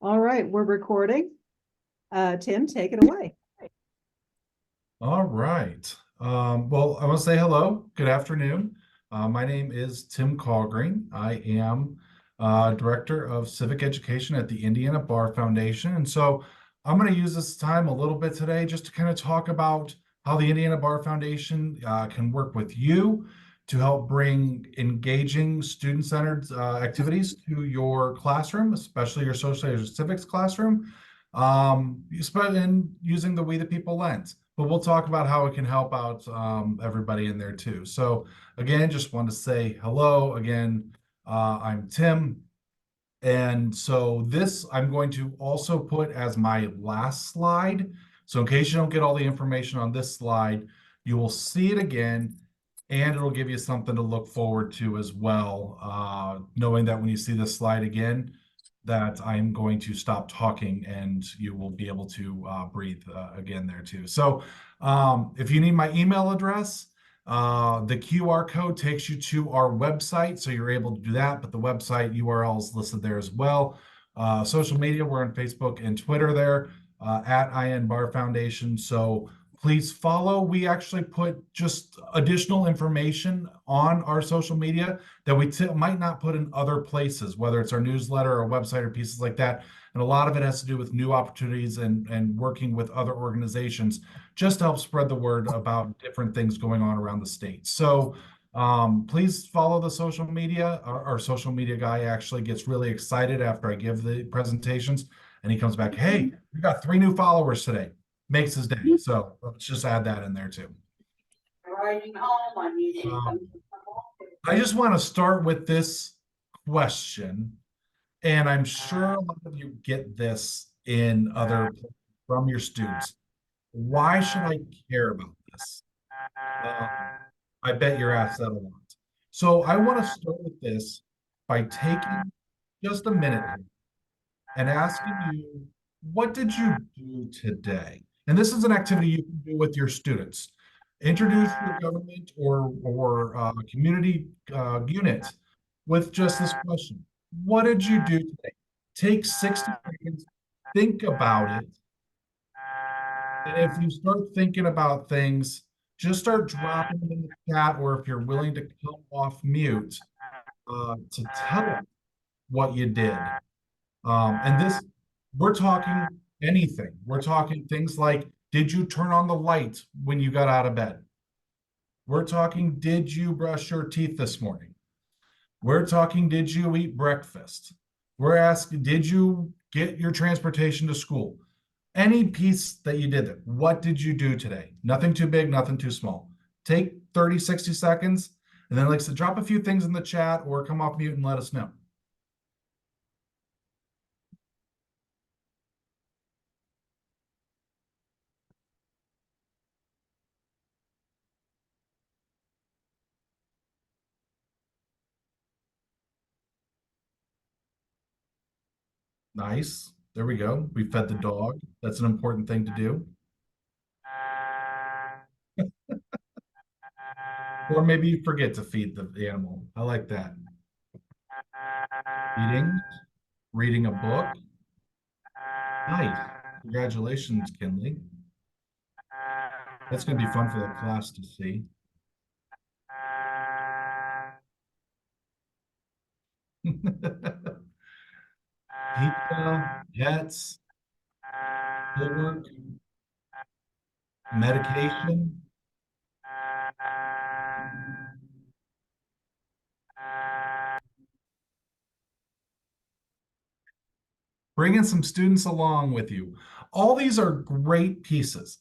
All right, we're recording. Tim, take it away. All right. Well, I want to say hello. Good afternoon. My name is Tim Kalgreen. I am Director of Civic Education at the Indiana Bar Foundation. And so I'm going to use this time a little bit today just to kind of talk about how the Indiana Bar Foundation can work with you to help bring engaging student-centered activities to your classroom, especially your social studies or civics classroom, and using the We the People lens. But we'll talk about how it can help out everybody in there too. So again, just want to say hello again. I'm Tim. And so this I'm going to also put as my last slide. So in case you don't get all the information on this slide, you will see it again and it'll give you something to look forward to as well. Knowing that when you see this slide again, that I'm going to stop talking and you will be able to breathe again there too. So if you need my email address, the QR code takes you to our website, so you're able to do that, but the website URL is listed there as well. Social media, we're on Facebook and Twitter there at IN Bar Foundation. So please follow. We actually put just additional information on our social media that we might not put in other places, whether it's our newsletter or website or pieces like that. And a lot of it has to do with new opportunities and working with other organizations just to help spread the word about different things going on around the state. So please follow the social media. Our social media guy actually gets really excited after I give the presentations and he comes back, hey, we got 3 new followers today. Makes his day. So let's just add that in there too. I just want to start with this question, and I'm sure a lot of you get this in other from your students. Why should I care about this? I bet you're asked that a lot. So I want to start with this by taking just a minute and asking you, what did you do today? And this is an activity you can do with your students. Introduce your government or community unit with just this question. What did you do today? Take 60 seconds, think about it. And if you start thinking about things, just start dropping them in the chat, or if you're willing to come off mute to tell us what you did. And this, we're talking anything. We're talking things like, did you turn on the light when you got out of bed? We're talking, did you brush your teeth this morning? We're talking, did you eat breakfast? We're asking, did you get your transportation to school? Any piece that you did, what did you do today? Nothing too big, nothing too small. Take 30, 60 seconds, and then like I said, drop a few things in the chat or come off mute and let us know. Nice. There we go. We fed the dog. That's an important thing to do. Or maybe you forget to feed the animal. I like that. Eating, reading a book. Nice. Congratulations, Kinley. That's going to be fun for the class to see. Pizza, pets, homework, medication. Bringing some students along with you. All these are great pieces.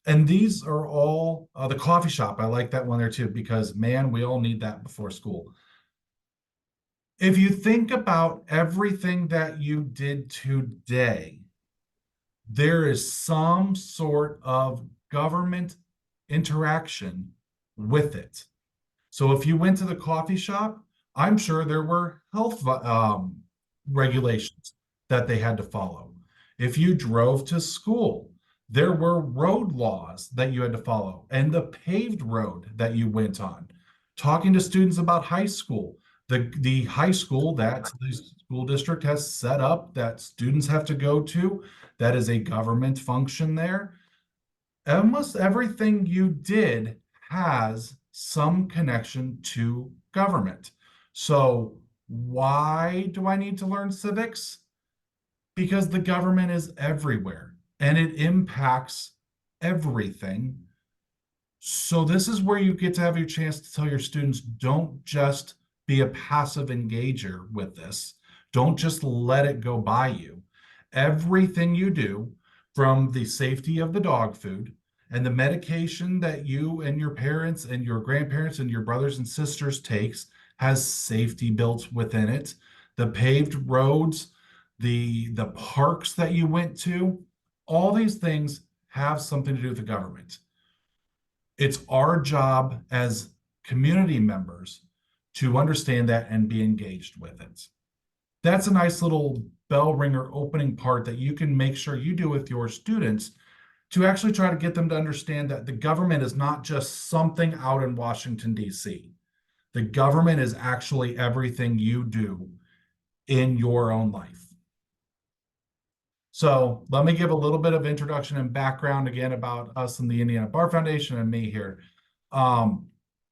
And these are all the coffee shop. I like that one there too, because man, we all need that before school. If you think about everything that you did today, there is some sort of government interaction with it. So if you went to the coffee shop, I'm sure there were health regulations that they had to follow. If you drove to school, there were road laws that you had to follow and the paved road that you went on. Talking to students about high school, The high school that the school district has set up that students have to go to, that is a government function there. Almost everything you did has some connection to government. So why do I need to learn civics? Because the government is everywhere and it impacts everything. So this is where you get to have your chance to tell your students, don't just be a passive engager with this. Don't just let it go by you. Everything you do, from the safety of the dog food and the medication that you and your parents and your grandparents and your brothers and sisters takes, has safety built within it. The paved roads, the parks that you went to, all these things have something to do with the government. It's our job as community members to understand that and be engaged with it. That's a nice little bell ringer opening part that you can make sure you do with your students to actually try to get them to understand that the government is not just something out in Washington, D.C. The government is actually everything you do in your own life. So let me give a little bit of introduction and background again about us and the Indiana Bar Foundation and me here. The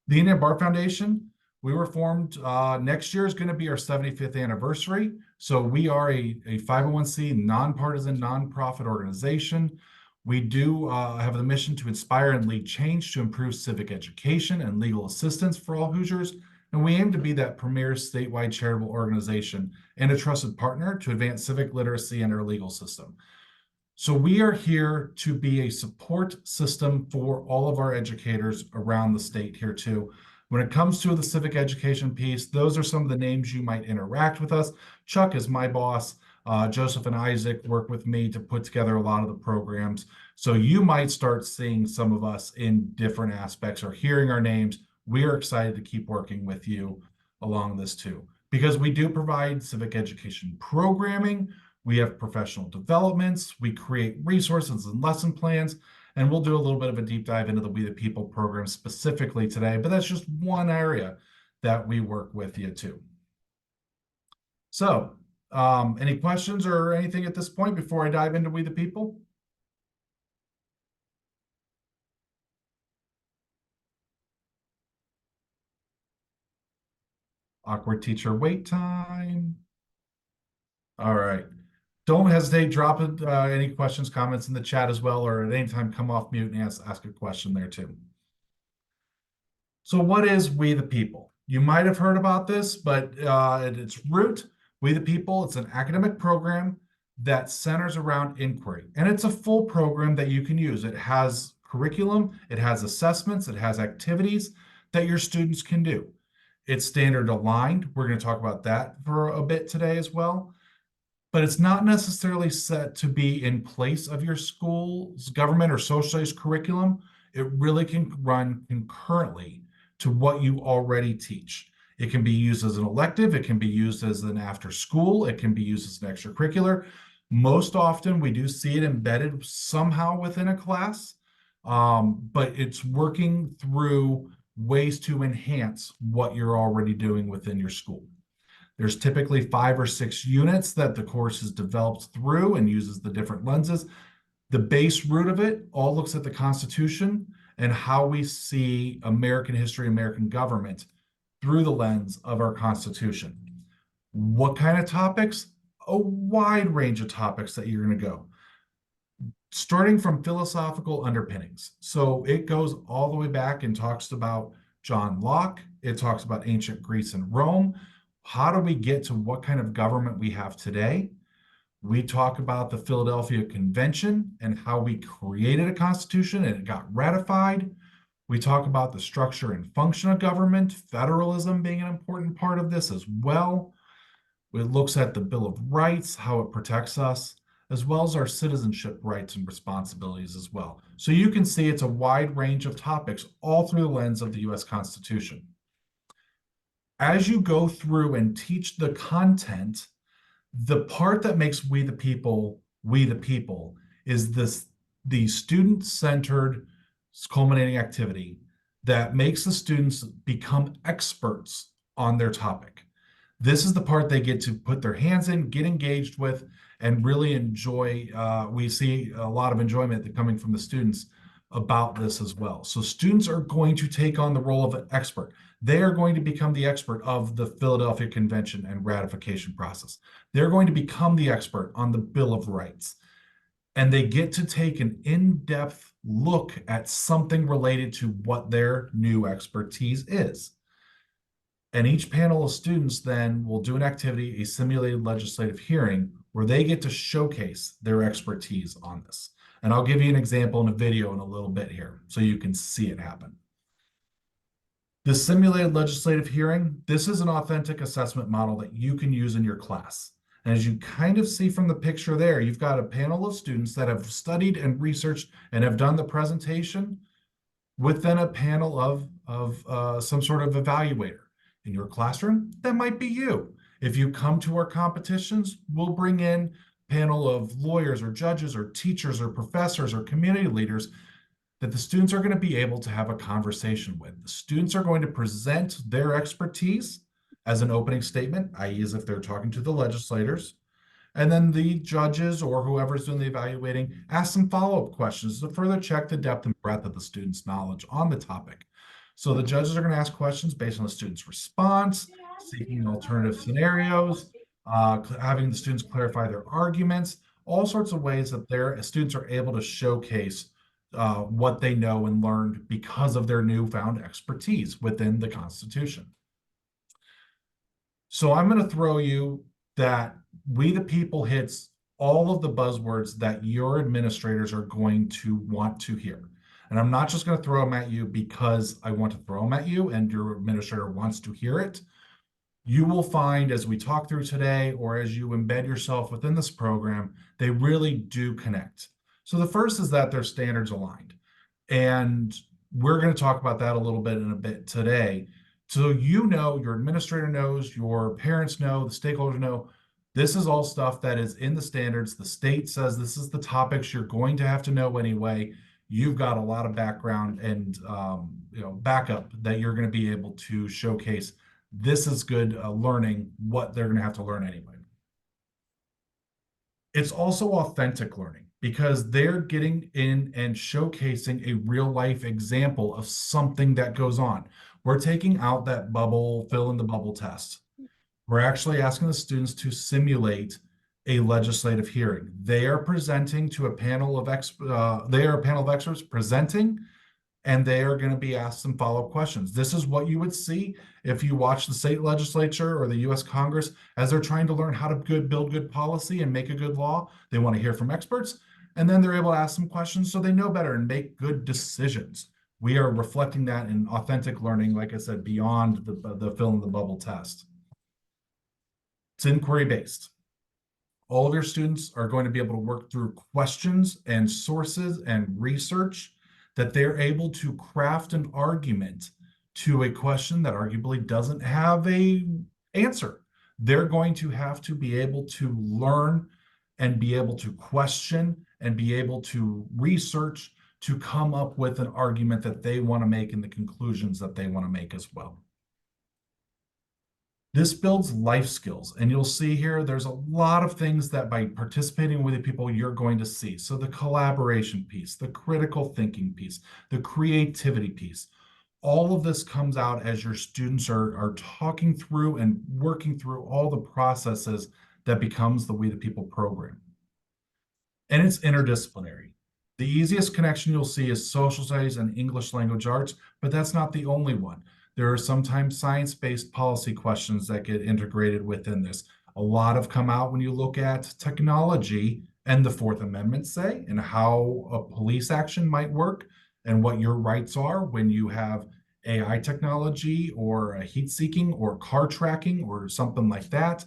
Indiana Bar Foundation, we were formed, next year is going to be our 75th anniversary. So we are a 501c nonpartisan nonprofit organization. We do have the mission to inspire and lead change to improve civic education and legal assistance for all Hoosiers. And we aim to be that premier statewide charitable organization and a trusted partner to advance civic literacy in our legal system. So we are here to be a support system for all of our educators around the state here too. When it comes to the civic education piece, those are some of the names you might interact with us. Chuck is my boss. Joseph and Isaac work with me to put together a lot of the programs. So you might start seeing some of us in different aspects or hearing our names. We are excited to keep working with you along this too, because we do provide civic education programming. We have professional developments. We create resources and lesson plans, and we'll do a little bit of a deep dive into the We the People program specifically today, but that's just one area that we work with you too. So any questions or anything at this point before I dive into We the People? Awkward teacher wait time. All right. Don't hesitate, drop any questions, comments in the chat as well, or at any time come off mute and ask a question there too. So what is We the People? You might have heard about this, but at its root, We the People, it's an academic program that centers around inquiry. And it's a full program that you can use. It has curriculum, it has assessments, it has activities that your students can do. It's standard aligned. We're going to talk about that for a bit today as well. But it's not necessarily set to be in place of your school's government or socialized curriculum. It really can run concurrently to what you already teach. It can be used as an elective. It can be used as an after school. It can be used as an extracurricular. Most often we do see it embedded somehow within a class, but it's working through ways to enhance what you're already doing within your school. There's typically 5 or 6 units that the course is developed through and uses the different lenses. The base root of it all looks at the Constitution and how we see American history, American government through the lens of our Constitution. What kind of topics? A wide range of topics that you're going to go. Starting from philosophical underpinnings. So it goes all the way back and talks about John Locke. It talks about ancient Greece and Rome. How do we get to what kind of government we have today? We talk about the Philadelphia Convention and how we created a constitution and it got ratified. We talk about the structure and function of government, federalism being an important part of this as well. It looks at the Bill of Rights, how it protects us, as well as our citizenship rights and responsibilities as well. So you can see it's a wide range of topics all through the lens of the U.S. Constitution. As you go through and teach the content, the part that makes We the People, is the student-centered culminating activity that makes the students become experts on their topic. This is the part they get to put their hands in, get engaged with, and really enjoy. We see a lot of enjoyment coming from the students about this as well. So students are going to take on the role of an expert. They are going to become the expert of the Philadelphia Convention and ratification process. They're going to become the expert on the Bill of Rights. And they get to take an in-depth look at something related to what their new expertise is. And each panel of students then will do an activity, a simulated legislative hearing, where they get to showcase their expertise on this. And I'll give you an example in a video in a little bit here so you can see it happen. The simulated legislative hearing, this is an authentic assessment model that you can use in your class. And as you kind of see from the picture there, you've got a panel of students that have studied and researched and have done the presentation within a panel of some sort of evaluator. In your classroom, that might be you. If you come to our competitions, we'll bring in a panel of lawyers or judges or teachers or professors or community leaders that the students are going to be able to have a conversation with. The students are going to present their expertise as an opening statement, i.e. as if they're talking to the legislators. And then the judges or whoever's doing the evaluating ask some follow-up questions to further check the depth and breadth of the student's knowledge on the topic. So the judges are going to ask questions based on the student's response, seeking alternative scenarios, having the students clarify their arguments, all sorts of ways that their students are able to showcase what they know and learned because of their newfound expertise within the Constitution. So I'm going to throw you that We the People hits all of the buzzwords that your administrators are going to want to hear. And I'm not just going to throw them at you because I want to throw them at you and your administrator wants to hear it. You will find as we talk through today, or as you embed yourself within this program, they really do connect. So the first is that they're standards aligned. And we're going to talk about that a little bit in a bit today. So you know, your administrator knows, your parents know, the stakeholders know, this is all stuff that is in the standards. The state says this is the topics you're going to have to know anyway. You've got a lot of background and backup that you're going to be able to showcase. This is good learning what they're going to have to learn anyway. It's also authentic learning because they're getting in and showcasing a real life example of something that goes on. We're taking out that bubble, fill in the bubble test. We're actually asking the students to simulate a legislative hearing. They are presenting to a panel of experts presenting, and they are going to be asked some follow-up questions. This is what you would see if you watch the state legislature or the U.S. Congress as they're trying to learn how to build good policy and make a good law. They want to hear from experts, and then they're able to ask some questions so they know better and make good decisions. We are reflecting that in authentic learning, like I said, beyond the fill in the bubble test. It's inquiry-based. All of your students are going to be able to work through questions and sources and research that they're able to craft an argument to a question that arguably doesn't have an answer. They're going to have to be able to learn and be able to question and be able to research to come up with an argument that they want to make and the conclusions that they want to make as well. This builds life skills, and you'll see here there's a lot of things that by participating with the people you're going to see. So the collaboration piece, the critical thinking piece, the creativity piece, all of this comes out as your students are talking through and working through all the processes that becomes the We the People program. And it's interdisciplinary. The easiest connection you'll see is social studies and English language arts, but that's not the only one. There are sometimes science-based policy questions that get integrated within this. A lot have come out when you look at technology and the Fourth Amendment say, and how a police action might work and what your rights are when you have AI technology or a heat seeking or car tracking or something like that.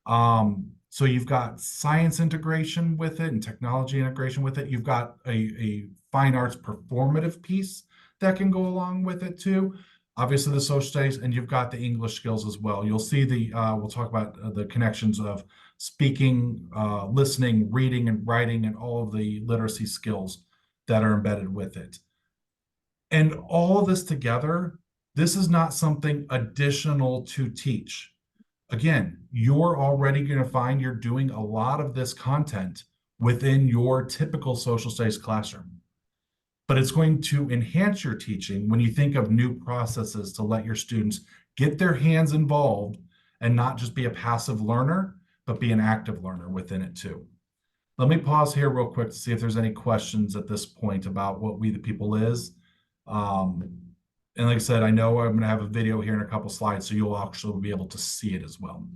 So you've got science integration with it and technology integration with it. You've got a fine arts performative piece that can go along with it too. Obviously the social studies, and you've got the English skills as well. You'll see we'll talk about the connections of speaking, listening, reading, and writing, and all of the literacy skills that are embedded with it. And all of this together, this is not something additional to teach. again, you're already going to find you're doing a lot of this content within your typical social studies classroom. But it's going to enhance your teaching when you think of new processes to let your students get their hands involved and not just be a passive learner, but be an active learner within it too. Let me pause here real quick to see if there's any questions at this point about what We the People is. And like I said, I know I'm going to have a video here in a couple slides, so you'll actually be able to see it as well.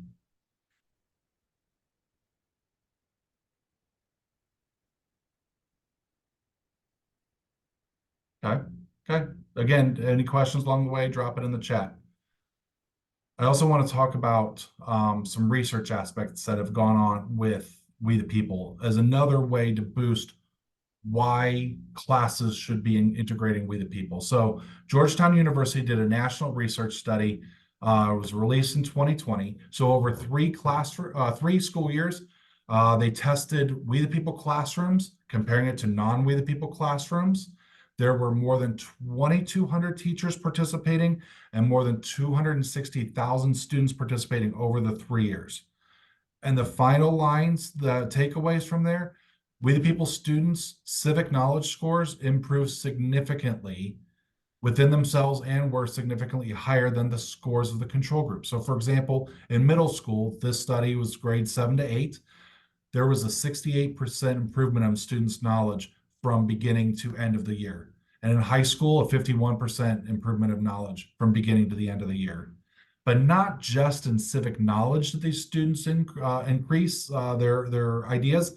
Okay. Okay. Again, any questions along the way, drop it in the chat. I also want to talk about some research aspects that have gone on with We the People as another way to boost why classes should be integrating We the People. So Georgetown University did a national research study. It was released in 2020. So over three school years, they tested We the People classrooms, comparing it to non-We the People classrooms. There were more than 2,200 teachers participating and more than 260,000 students participating over the 3 years. And the final lines, the takeaways from there, We the People students' civic knowledge scores improved significantly within themselves and were significantly higher than the scores of the control group. So for example, in middle school, this study was grade 7 to 8. There was a 68% improvement on students' knowledge from beginning to end of the year. And in high school, a 51% improvement of knowledge from beginning to the end of the year. But not just in civic knowledge that these students increase their ideas,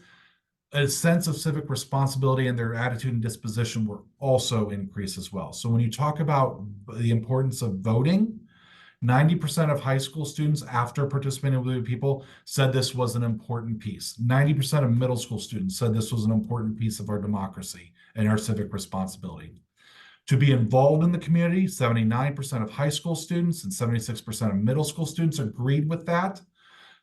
a sense of civic responsibility and their attitude and disposition were also increased as well. So when you talk about the importance of voting, 90% of high school students after participating with We the People said this was an important piece. 90% of middle school students said this was an important piece of our democracy and our civic responsibility. To be involved in the community, 79% of high school students and 76% of middle school students agreed with that.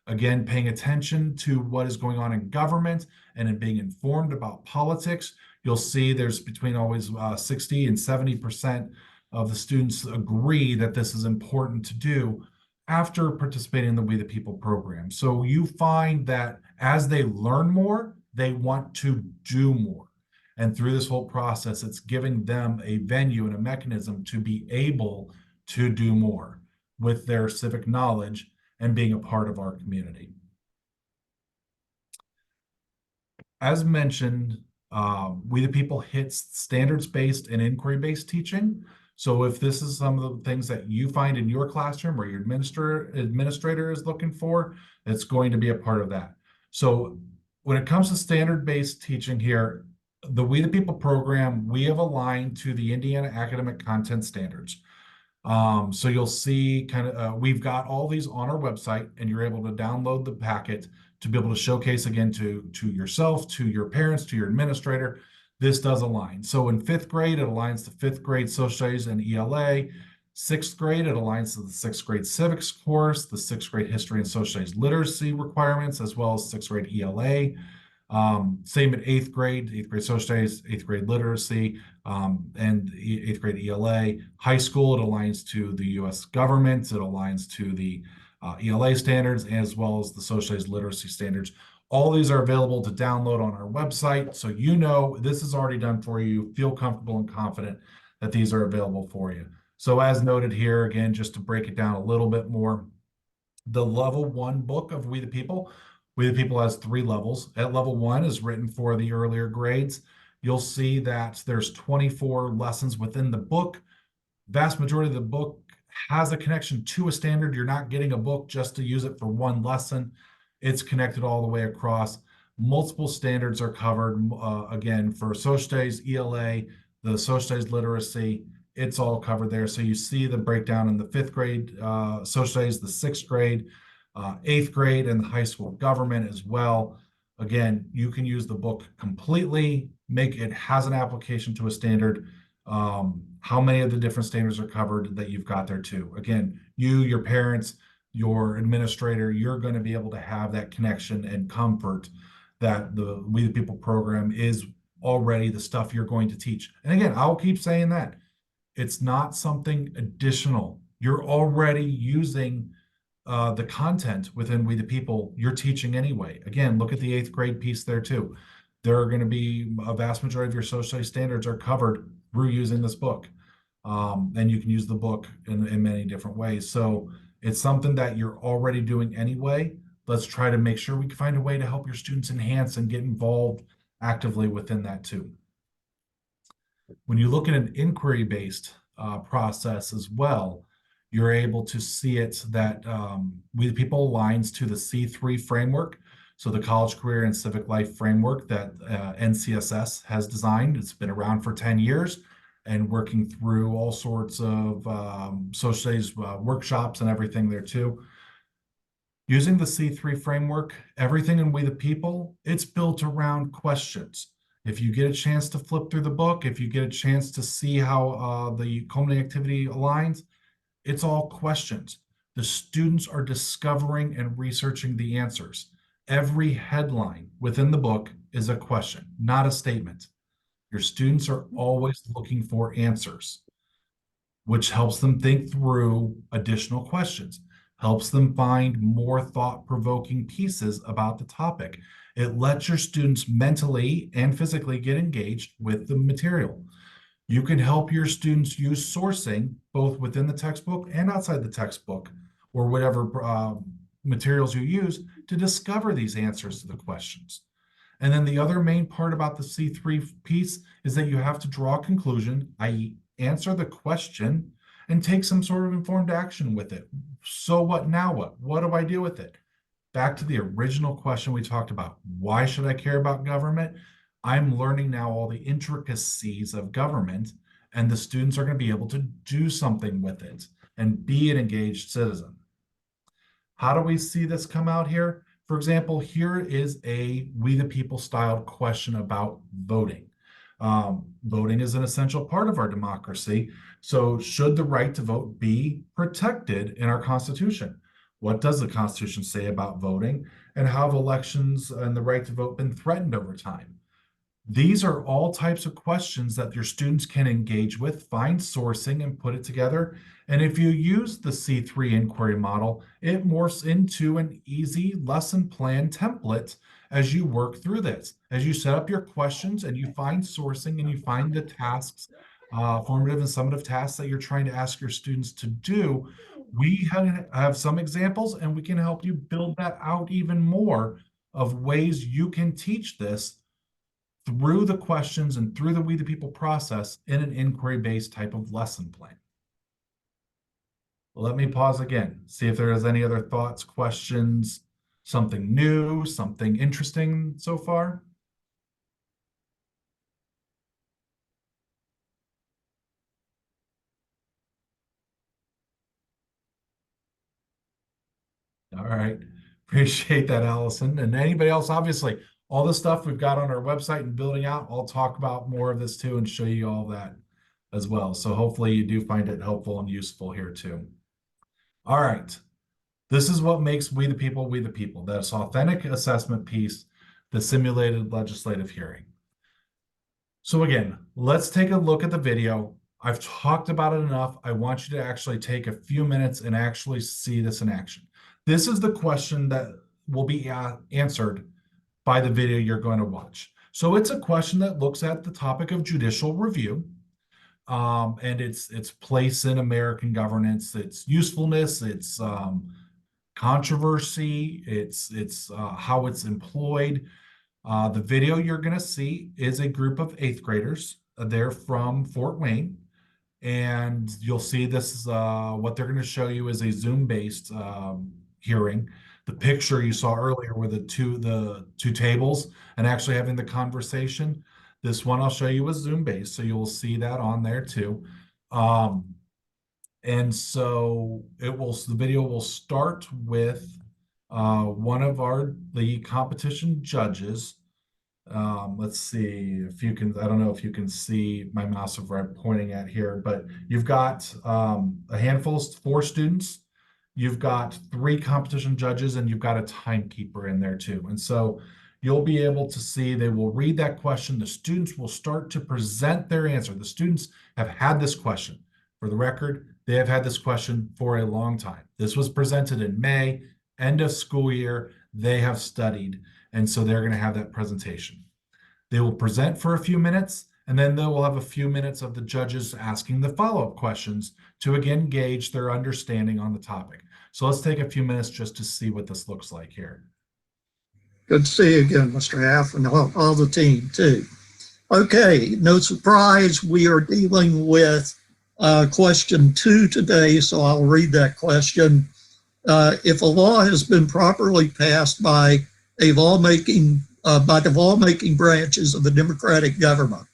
Again, paying attention to what is going on in government and in being informed about politics, you'll see there's between always 60 and 70% of the students agree that this is important to do after participating in the We the People program. So you find that as they learn more, they want to do more. And through this whole process, it's giving them a venue and a mechanism to be able to do more with their civic knowledge and being a part of our community. As mentioned, We the People hits standards-based and inquiry-based teaching. So if this is some of the things that you find in your classroom or your administrator is looking for, it's going to be a part of that. So when it comes to standard-based teaching here, the We the People program, we have aligned to the Indiana Academic Content Standards. So you'll see we've got all these on our website, and you're able to download the packet to be able to showcase again to yourself, to your parents, to your administrator. This does align. So in 5th grade, it aligns to 5th grade social studies and ELA. 6th grade, it aligns to the 6th grade civics course, the 6th grade history and social studies literacy requirements, as well as 6th grade ELA. Same at 8th grade social studies, 8th grade literacy, and 8th grade ELA. High school, it aligns to the U.S. government, it aligns to the ELA standards, as well as the social studies literacy standards. All these are available to download on our website, so you know this is already done for you. Feel comfortable and confident that these are available for you. So as noted here, again, just to break it down a little bit more, the level 1 book of We the People has 3 levels. At level 1 is written for the earlier grades. You'll see that there's 24 lessons within the book. Vast majority of the book has a connection to a standard. You're not getting a book just to use it for one lesson. It's connected all the way across. Multiple standards are covered, again, for social studies, ELA, the social studies literacy, it's all covered there. So you see the breakdown in the 5th grade social studies, the 6th grade, 8th grade, and the high school government as well. Again, you can use the book completely, it has an application to a standard. How many of the different standards are covered that you've got there too. Again, your parents, your administrator, you're going to be able to have that connection and comfort that the We the People program is already the stuff you're going to teach. And again, I'll keep saying that. It's not something additional. You're already using the content within We the People you're teaching anyway. Again, look at the 8th grade piece there too. There are going to be a vast majority of your social studies standards are covered through using this book. And you can use the book in many different ways. So it's something that you're already doing anyway. Let's try to make sure we can find a way to help your students enhance and get involved actively within that too. When you look at an inquiry-based process as well, you're able to see it that We the People aligns to the C3 framework. So the College Career and Civic Life framework that NCSS has designed. It's been around for 10 years and working through all sorts of social studies workshops and everything there too. Using the C3 framework, everything in We the People, it's built around questions. If you get a chance to flip through the book, if you get a chance to see how the culminating activity aligns, it's all questions. The students are discovering and researching the answers. Every headline within the book is a question, not a statement. Your students are always looking for answers, which helps them think through additional questions, helps them find more thought-provoking pieces about the topic. It lets your students mentally and physically get engaged with the material. You can help your students use sourcing both within the textbook and outside the textbook, or whatever materials you use to discover these answers to the questions. And then the other main part about the C3 piece is that you have to draw a conclusion, i.e. answer the question and take some sort of informed action with it. So what, now what? What do I do with it? Back to the original question we talked about. Why should I care about government? I'm learning now all the intricacies of government, and the students are going to be able to do something with it and be an engaged citizen. How do we see this come out here? For example, here is a We the People style question about voting. Voting is an essential part of our democracy. So should the right to vote be protected in our Constitution? What does the Constitution say about voting, and how have elections and the right to vote been threatened over time? These are all types of questions that your students can engage with, find sourcing, and put it together. And if you use the C3 inquiry model, it morphs into an easy lesson plan template as you work through this. As you set up your questions and you find sourcing and you find the tasks, formative and summative tasks that you're trying to ask your students to do, we have some examples, and we can help you build that out even more of ways you can teach this through the questions and through the We the People process in an inquiry-based type of lesson plan. Let me pause again, see if there is any other thoughts, questions, something new, something interesting so far. All right, appreciate that, Allison. And anybody else, obviously, all the stuff we've got on our website and building out, I'll talk about more of this too and show you all that as well. So hopefully you do find it helpful and useful here too. All right, this is what makes We the People, We the People. That's authentic assessment piece, the simulated legislative hearing. So again, let's take a look at the video. I've talked about it enough. I want you to actually take a few minutes and actually see this in action. This is the question that will be answered by the video you're going to watch. So it's a question that looks at the topic of judicial review and its place in American governance, its usefulness, its controversy, its how it's employed. The video you're going to see is a group of 8th graders. They're from Fort Wayne, and you'll see this is what they're going to show you is a Zoom-based hearing. The picture you saw earlier were the two tables and actually having the conversation. This one I'll show you was Zoom-based, so you'll see that on there too. And so the video will start with one of the competition judges. Let's see if you can, I don't know if you can see my mouse of where I'm pointing at here, but you've got a handful, 4 students. You've got 3 competition judges, and you've got a timekeeper in there too. And so you'll be able to see, they will read that question. The students will start to present their answer. The students have had this question. For the record, They have had this question for a long time. This was presented in May, end of school year. They have studied, and so they're going to have that presentation. They will present for a few minutes, and then they will have a few minutes of the judges asking the follow-up questions to again gauge their understanding on the topic. So let's take a few minutes just to see what this looks like here. Good to see you again, Mr. Half, and all the team too. Okay, no surprise, we are dealing with question 2 today, so I'll read that question. If a law has been properly passed by the lawmaking branches of the democratic government,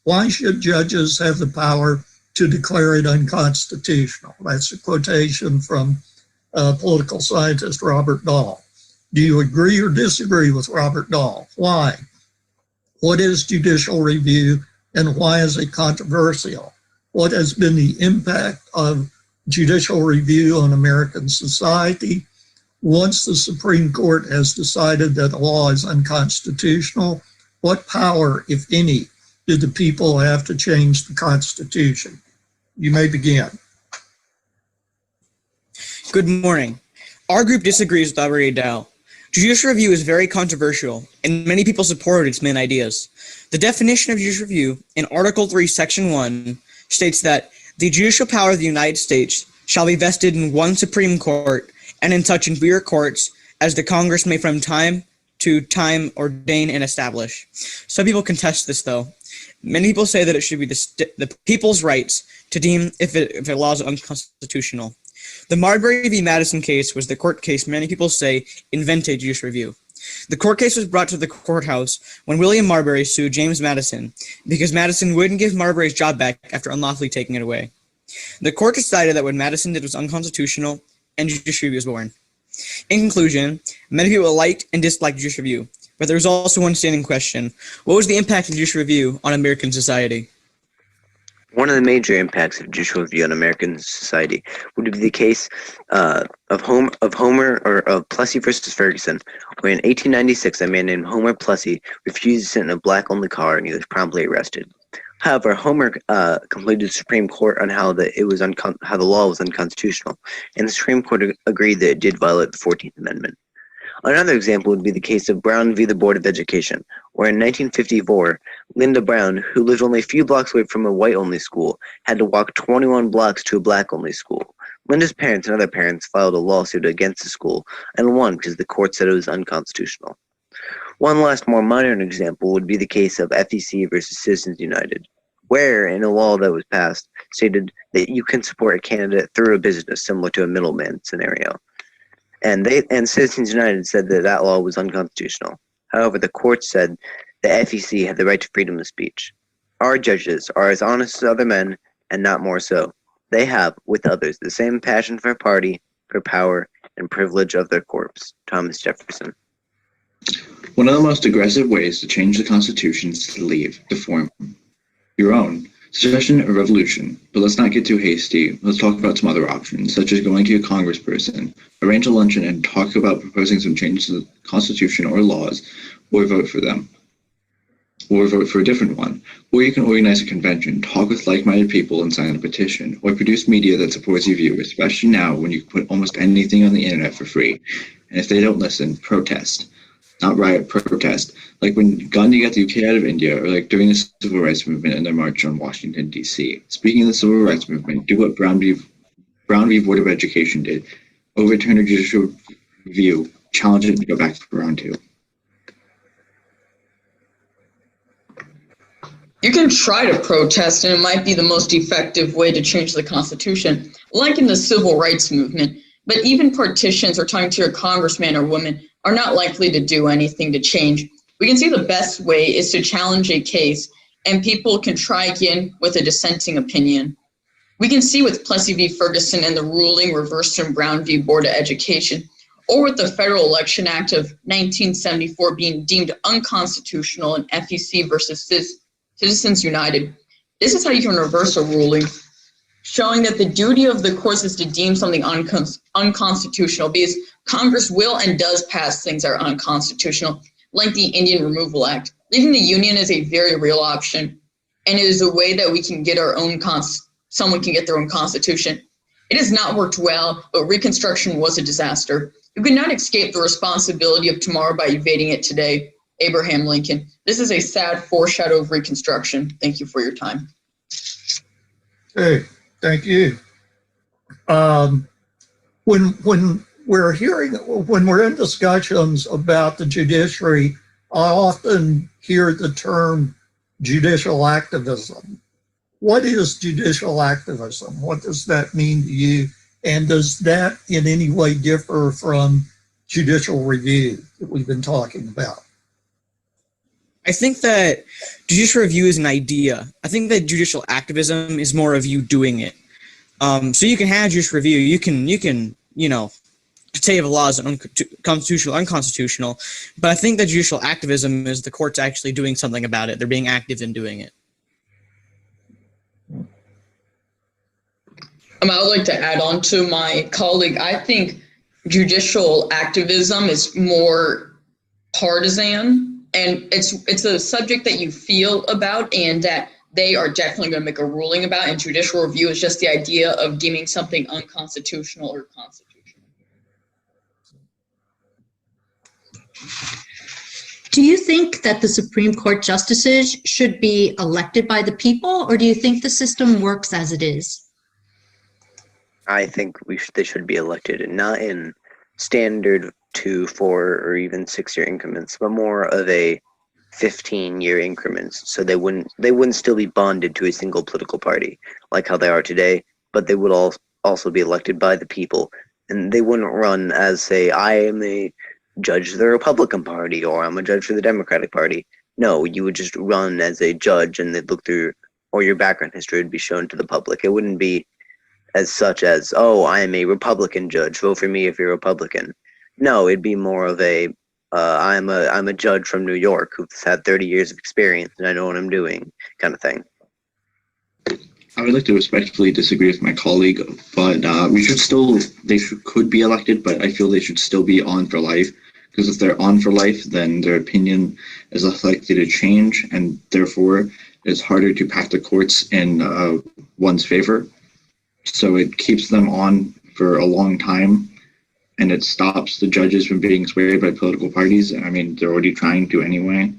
why should judges have the power to declare it unconstitutional? That's a quotation from political scientist Robert Dahl. Do you agree or disagree with Robert Dahl? Why? What is judicial review and why is it controversial? What has been the impact of judicial review on American society? Once the Supreme Court has decided that a law is unconstitutional, what power, if any, do the people have to change the Constitution? You may begin. Good morning. Our group disagrees with Robert Dahl. Judicial review is very controversial, and many people support its main ideas. The definition of judicial review in Article 3, Section 1 states that the judicial power of the United States shall be vested in one Supreme Court and in such inferior courts as the Congress may from time to time ordain and establish. Some people contest this, though. Many people say that it should be the people's rights to deem if a law is unconstitutional. The Marbury v. Madison case was the court case many people say invented judicial review. The court case was brought to the courthouse when William Marbury sued James Madison because Madison wouldn't give Marbury's job back after unlawfully taking it away. The court decided that what Madison did was unconstitutional and judicial review was born. In conclusion, many people liked and disliked judicial review, but there was also one standing question. What was the impact of judicial review on American society? One of the major impacts of judicial review on American society would be the case of Plessy versus Ferguson, where in 1896 a man named Homer Plessy refused to sit in a black-only car and he was promptly arrested. However, Homer completed the Supreme Court on how the law was unconstitutional, and the Supreme Court agreed that it did violate the 14th Amendment. Another example would be the case of Brown v. the Board of Education, where in 1954, Linda Brown, who lived only a few blocks away from a white-only school, had to walk 21 blocks to a black-only school. Linda's parents and other parents filed a lawsuit against the school and won because the court said it was unconstitutional. One last more modern example would be the case of FEC versus Citizens United, where in a law that was passed stated that you can support a candidate through a business similar to a middleman scenario. And Citizens United said that that law was unconstitutional. However, the court said the FEC had the right to freedom of speech. Our judges are as honest as other men, and not more so. They have, with others, the same passion for party, for power, and privilege of their corpse. Thomas Jefferson. One of the most aggressive ways to change the Constitution is to form your own. Suggestion or revolution, but let's not get too hasty. Let's talk about some other options, such as going to a congressperson, arrange a luncheon and talk about proposing some changes to the Constitution or laws, or vote for them, or vote for a different one. Or you can organize a convention, talk with like-minded people and sign a petition, or produce media that supports your view, especially now when you can put almost anything on the internet for free. And if they don't listen, protest. Not riot, protest. Like when Gandhi got the UK out of India, or like during the Civil Rights Movement and their march on Washington, D.C. Speaking of the Civil Rights Movement, do what Brown v. Board of Education did. Overturn a judicial review, challenge it, and go back for round 2. You can try to protest, and it might be the most effective way to change the Constitution, like in the Civil Rights Movement. But even petitions or talking to your congressman or woman are not likely to do anything to change. We can see the best way is to challenge a case, and people can try again with a dissenting opinion. We can see with Plessy v. Ferguson and the ruling reversed in Brown v. Board of Education, or with the Federal Election Act of 1974 being deemed unconstitutional in FEC versus Citizens United. This is how you can reverse a ruling, showing that the duty of the courts is to deem something unconstitutional, because Congress will and does pass things that are unconstitutional, like the Indian Removal Act. Leaving the Union is a very real option, and it is a way that we can get our own someone can get their own constitution. It has not worked well, but Reconstruction was a disaster. You cannot escape the responsibility of tomorrow by evading it today. Abraham Lincoln. This is a sad foreshadow of Reconstruction. Thank you for your time. Hey, thank you. When we're in discussions about the judiciary, I often hear the term judicial activism. What is judicial activism? What does that mean to you? And does that in any way differ from judicial review that we've been talking about? I think that judicial review is an idea. I think that judicial activism is more of you doing it. So you can have judicial review. You can, say if a law is constitutional, unconstitutional. But I think that judicial activism is the courts actually doing something about it. They're being active in doing it. I would like to add on to my colleague. I think judicial activism is more partisan, and it's a subject that you feel about and that they are definitely going to make a ruling about. And judicial review is just the idea of deeming something unconstitutional or constitutional. Do you think that the Supreme Court justices should be elected by the people, or do you think the system works as it is? I think they should be elected, and not in standard 2, 4, or even 6-year increments, but more of a 15-year increments. So they wouldn't still be bonded to a single political party like how they are today, but they would also be elected by the people, and they wouldn't run as, say, I am a judge of the Republican Party or I'm a judge for the Democratic Party. No, you would just run as a judge, and they'd look through, or your background history would be shown to the public. It wouldn't be as such as, oh, I am a Republican judge, vote for me if you're a Republican. No, it'd be more of a, I'm a judge from New York who's had 30 years of experience and I know what I'm doing kind of thing. I would like to respectfully disagree with my colleague, but they could be elected, but I feel they should still be on for life, because if they're on for life, then their opinion is less likely to change, and therefore it's harder to pack the courts in one's favor. So it keeps them on for a long time, and it stops the judges from being swayed by political parties. I mean, they're already trying to anyway.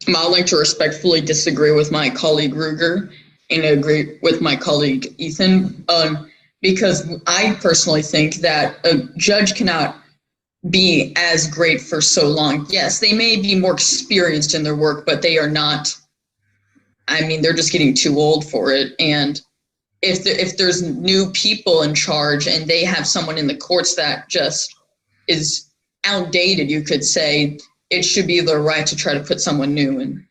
I would like to respectfully disagree with my colleague Ruger and agree with my colleague Ethan, because I personally think that a judge cannot be as great for so long. Yes, they may be more experienced in their work, but they are not. I mean, they're just getting too old for it. And if there's new people in charge and they have someone in the courts that just is outdated, you could say it should be their right to try to put someone new in.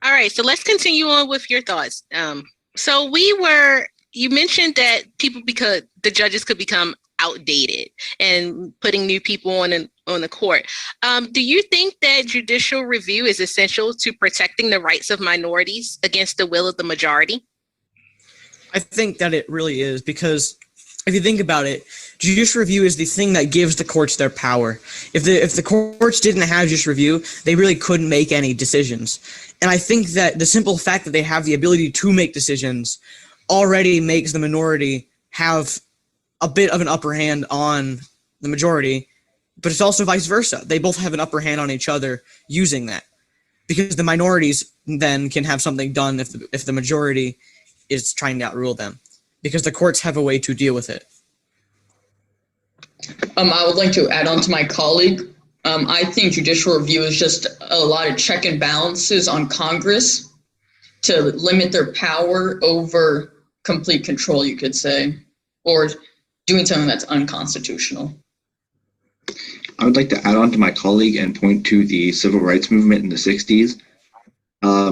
All right, so let's continue on with your thoughts. You mentioned that because the judges could become outdated and putting new people on the court. Do you think that judicial review is essential to protecting the rights of minorities against the will of the majority? I think that it really is, because if you think about it, judicial review is the thing that gives the courts their power. If the courts didn't have judicial review, they really couldn't make any decisions. And I think that the simple fact that they have the ability to make decisions already makes the minority have a bit of an upper hand on the majority, but it's also vice versa. They both have an upper hand on each other using that, because the minorities then can have something done if the majority is trying to outrule them, because the courts have a way to deal with it. I would like to add on to my colleague. I think judicial review is just a lot of check and balances on Congress to limit their power over complete control, you could say, or doing something that's unconstitutional. I would like to add on to my colleague and point to the civil rights movement in the 60s.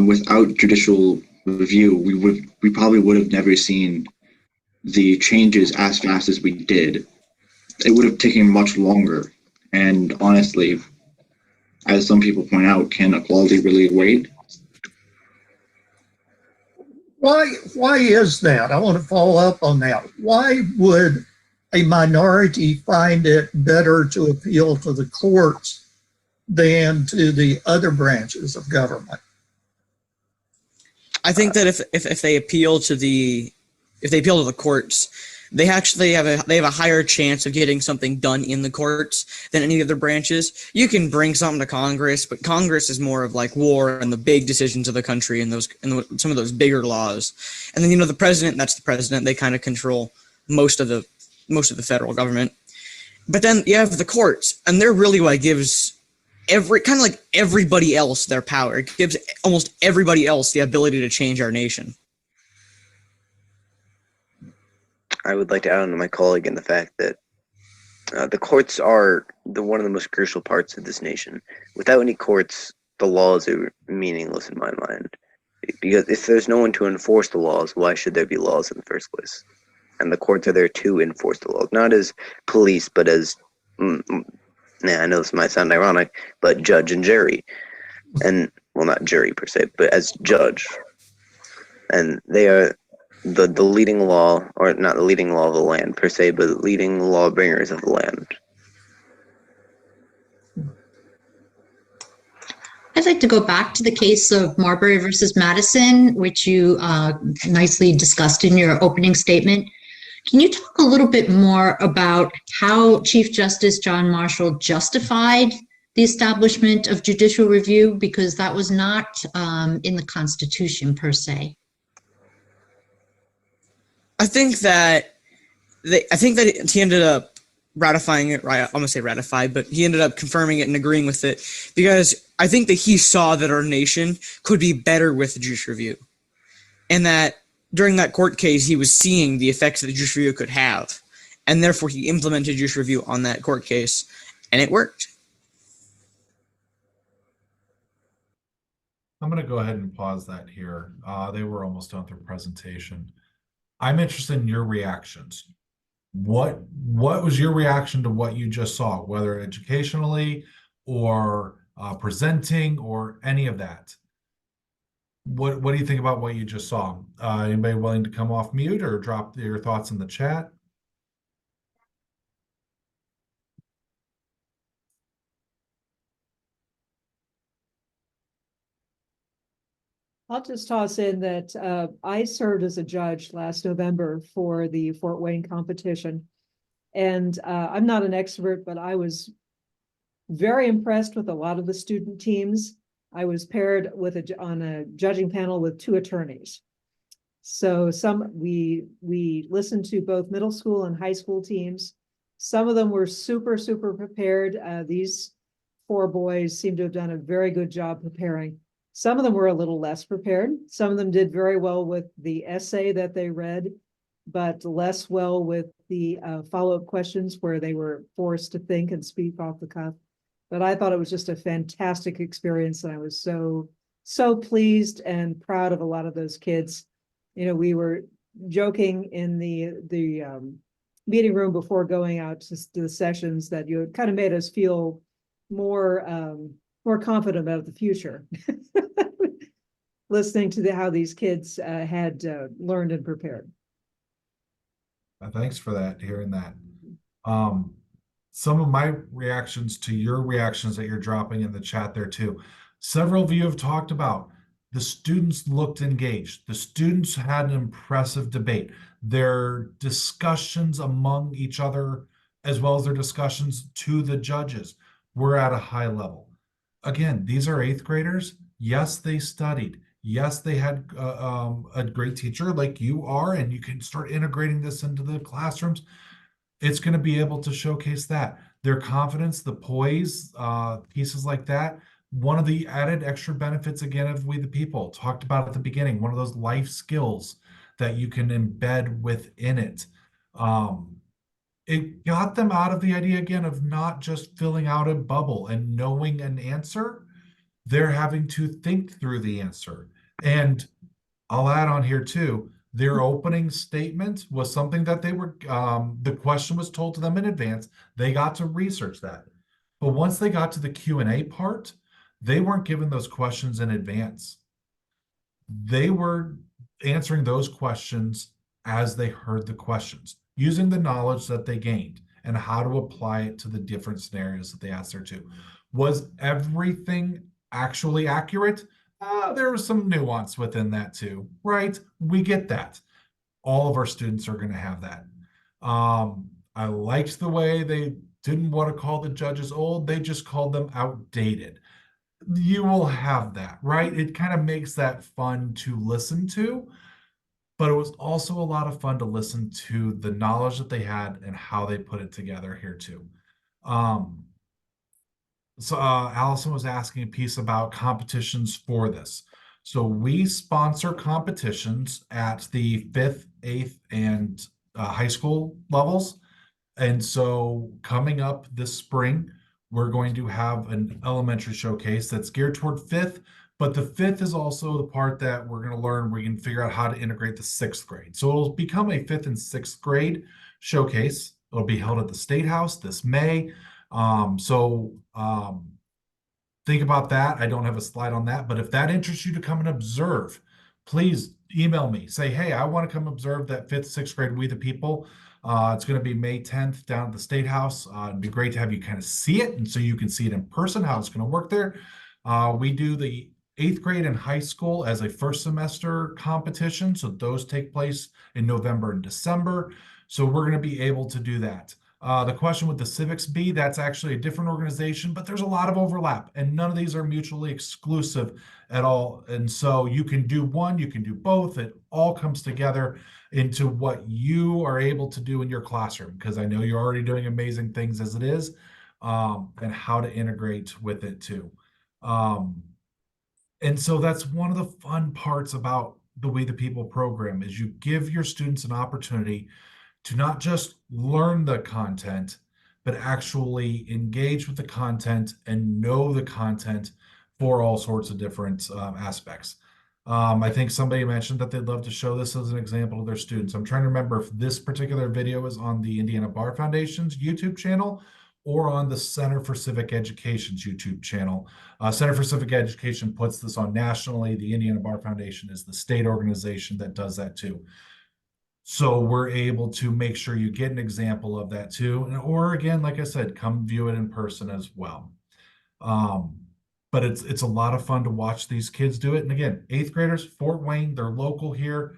Without judicial review, we probably would have never seen the changes as fast as we did. It would have taken much longer. And honestly, as some people point out, can equality really wait? Why is that? I want to follow up on that. Why would a minority find it better to appeal to the courts than to the other branches of government? I think that if they appeal to the courts, they actually have a higher chance of getting something done in the courts than any other branches. You can bring something to Congress, but Congress is more of like war and the big decisions of the country and some of those bigger laws. And then the president, that's the president. They kind of control most of the federal government. But then you have the courts, and they're really what gives everybody else their power. It gives almost everybody else the ability to change our nation. I would like to add on to my colleague in the fact that the courts are one of the most crucial parts of this nation. Without any courts, the laws are meaningless in my mind. Because if there's no one to enforce the laws, why should there be laws in the first place? And the courts are there to enforce the laws, not as police, but as I know this might sound ironic, but judge and jury. And, well, not jury per se, but as judge. And they are the leading law, or not the leading law of the land per se, but the leading lawbringers of the land. I'd like to go back to the case of Marbury versus Madison, which you nicely discussed in your opening statement. Can you talk a little bit more about how Chief Justice John Marshall justified the establishment of judicial review? Because that was not in the Constitution per se. I think that he ended up ratifying it. Right, I'm gonna say ratified, but he ended up confirming it and agreeing with it because I think that he saw that our nation could be better with the judicial review, and that during that court case he was seeing the effects that the judicial review could have, and therefore he implemented judicial review on that court case, and it worked. I'm going to go ahead and pause that here. They were almost done with their presentation. I'm interested in your reactions. What was your reaction to what you just saw, whether educationally or presenting or any of that? What do you think about what you just saw? Anybody willing to come off mute or drop your thoughts in the chat? I'll just toss in that I served as a judge last November for the Fort Wayne competition. And I'm not an expert, but I was very impressed with a lot of the student teams. I was paired on a judging panel with 2 attorneys. So we listened to both middle school and high school teams. Some of them were super prepared. These 4 boys seem to have done a very good job preparing. Some of them were a little less prepared. Some of them did very well with the essay that they read, but less well with the follow-up questions where they were forced to think and speak off the cuff. But I thought it was just a fantastic experience, and I was so pleased and proud of a lot of those kids. We were joking in the meeting room before going out to the sessions that you kind of made us feel more confident about the future. Listening to how these kids had learned and prepared. Thanks for that, hearing that. Some of my reactions to your reactions that you're dropping in the chat there too. Several of you have talked about the students looked engaged. The students had an impressive debate. Their discussions among each other, as well as their discussions to the judges, were at a high level. Again, these are 8th graders. Yes, they studied. Yes, they had a great teacher like you are, and you can start integrating this into the classrooms. It's going to be able to showcase that. Their confidence, the poise, pieces like that. One of the added extra benefits, again, of We the People, talked about at the beginning, one of those life skills that you can embed within it. It got them out of the idea, again, of not just filling out a bubble and knowing an answer. They're having to think through the answer. And I'll add on here too, their opening statement was something that they were, the question was told to them in advance. They got to research that. But once they got to the Q&A part, they weren't given those questions in advance. They were answering those questions as they heard the questions, using the knowledge that they gained and how to apply it to the different scenarios that they asked her to. Was everything actually accurate? There was some nuance within that too, right? We get that. All of our students are going to have that. I liked the way they didn't want to call the judges old, they just called them outdated. You will have that, right? It kind of makes that fun to listen to, but it was also a lot of fun to listen to the knowledge that they had and how they put it together here too. Allison was asking a piece about competitions for this. So we sponsor competitions at the 5th, 8th, and high school levels. And so coming up this spring, we're going to have an elementary showcase that's geared toward 5th, but the 5th is also the part that we're going to learn. We can figure out how to integrate the 6th grade. So it'll become a 5th and 6th grade showcase. It'll be held at the State House this May. Think about that. I don't have a slide on that, but if that interests you to come and observe, please email me. Say, hey, I want to come observe that 5th, 6th grade We the People. It's going to be May 10th down at the State House. It'd be great to have you kind of see it, and so you can see it in person, how it's going to work there. We do the 8th grade and high school as a first semester competition. So those take place in November and December. So we're going to be able to do that. The question with the Civics Bee, that's actually a different organization, but there's a lot of overlap, and none of these are mutually exclusive at all. And so you can do one, you can do both. It all comes together into what you are able to do in your classroom, because I know you're already doing amazing things as it is, and how to integrate with it too. And so that's one of the fun parts about the We the People program, is you give your students an opportunity to not just learn the content, but actually engage with the content and know the content for all sorts of different aspects. I think somebody mentioned that they'd love to show this as an example to their students. I'm trying to remember if this particular video is on the Indiana Bar Foundation's YouTube channel or on the Center for Civic Education's YouTube channel. Center for Civic Education puts this on nationally. The Indiana Bar Foundation is the state organization that does that too. So we're able to make sure you get an example of that too. Or again, like I said, come view it in person as well. But it's a lot of fun to watch these kids do it. And again, 8th graders, Fort Wayne, they're local here.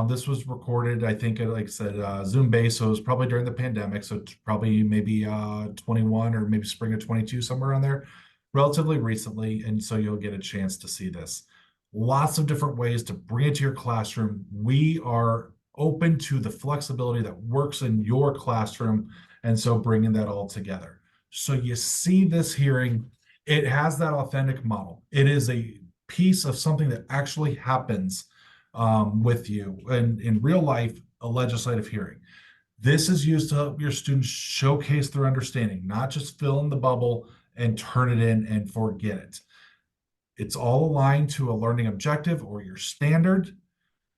This was recorded, I think, like I said, Zoom based, so it was probably during the pandemic. So it's probably maybe 21 or maybe spring of 22, somewhere around there, relatively recently. And so you'll get a chance to see this. Lots of different ways to bring it to your classroom. We are open to the flexibility that works in your classroom, and so bringing that all together. So you see this hearing, it has that authentic model. It is a piece of something that actually happens with you and in real life, a legislative hearing. This is used to help your students showcase their understanding, not just fill in the bubble and turn it in and forget it. It's all aligned to a learning objective or your standard.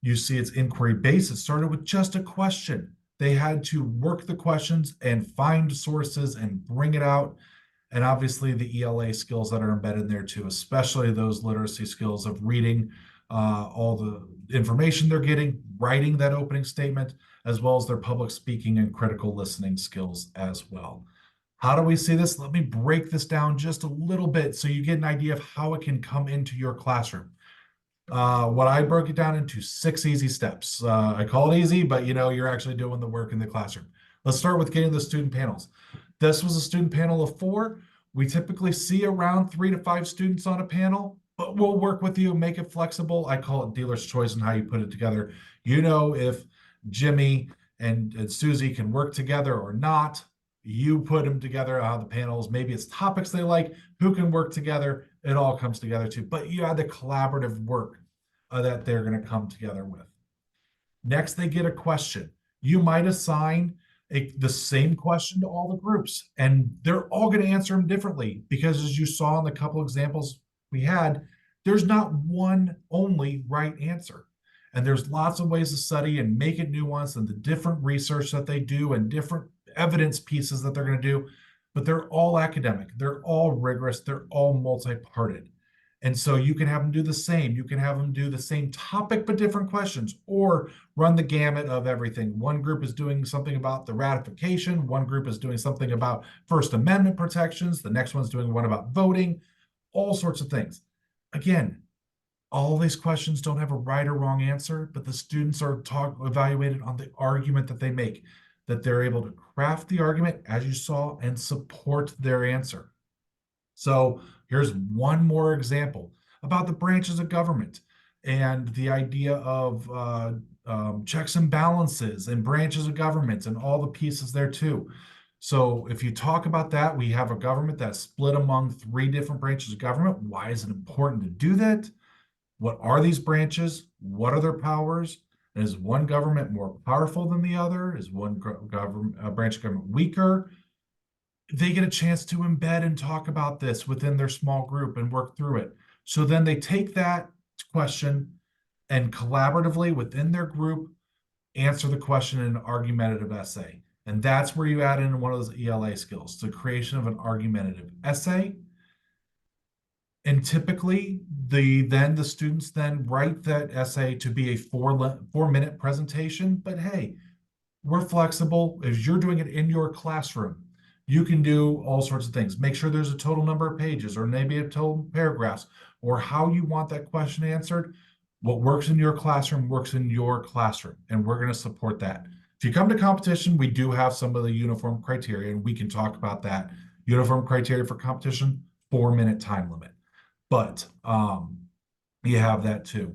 You see it's inquiry based. It started with just a question. They had to work the questions and find sources and bring it out. And obviously the ELA skills that are embedded there too, especially those literacy skills of reading all the information they're getting, writing that opening statement, as well as their public speaking and critical listening skills as well. How do we see this? Let me break this down just a little bit so you get an idea of how it can come into your classroom. What I broke it down into 6 easy steps. I call it easy, but you're actually doing the work in the classroom. Let's start with getting the student panels. This was a student panel of 4. We typically see around 3 to 5 students on a panel, but we'll work with you, make it flexible. I call it dealer's choice in how you put it together. If Jimmy and Susie can work together or not, you put them together on the panels. Maybe it's topics they like, who can work together. It all comes together too. But you have the collaborative work that they're going to come together with. Next, they get a question. You might assign the same question to all the groups, and they're all going to answer them differently because, as you saw in the couple examples we had, there's not one only right answer. And there's lots of ways to study and make it nuanced, and the different research that they do and different evidence pieces that they're going to do, but they're all academic. They're all rigorous. They're all multi-parted. And so you can have them do the same. You can have them do the same topic, but different questions, or run the gamut of everything. One group is doing something about the ratification. One group is doing something about First Amendment protections. The next one's doing one about voting, all sorts of things. Again, all these questions don't have a right or wrong answer, but the students are evaluated on the argument that they make, that they're able to craft the argument, as you saw, and support their answer. So here's one more example about the branches of government and the idea of checks and balances and branches of government and all the pieces there too. So if you talk about that, we have a government that's split among 3 different branches of government. Why is it important to do that? What are these branches? What are their powers? And is one government more powerful than the other? Is one branch of government weaker? They get a chance to embed and talk about this within their small group and work through it. So then they take that question and collaboratively within their group answer the question in an argumentative essay. And that's where you add in one of those ELA skills, the creation of an argumentative essay. And typically the students then write that essay to be a 4-minute presentation. But hey, we're flexible. If you're doing it in your classroom, you can do all sorts of things. Make sure there's a total number of pages or maybe a total paragraphs or how you want that question answered. What works in your classroom works in your classroom, and we're going to support that. If you come to competition, we do have some of the uniform criteria, and we can talk about that. Uniform criteria for competition, 4-minute time limit. But you have that too.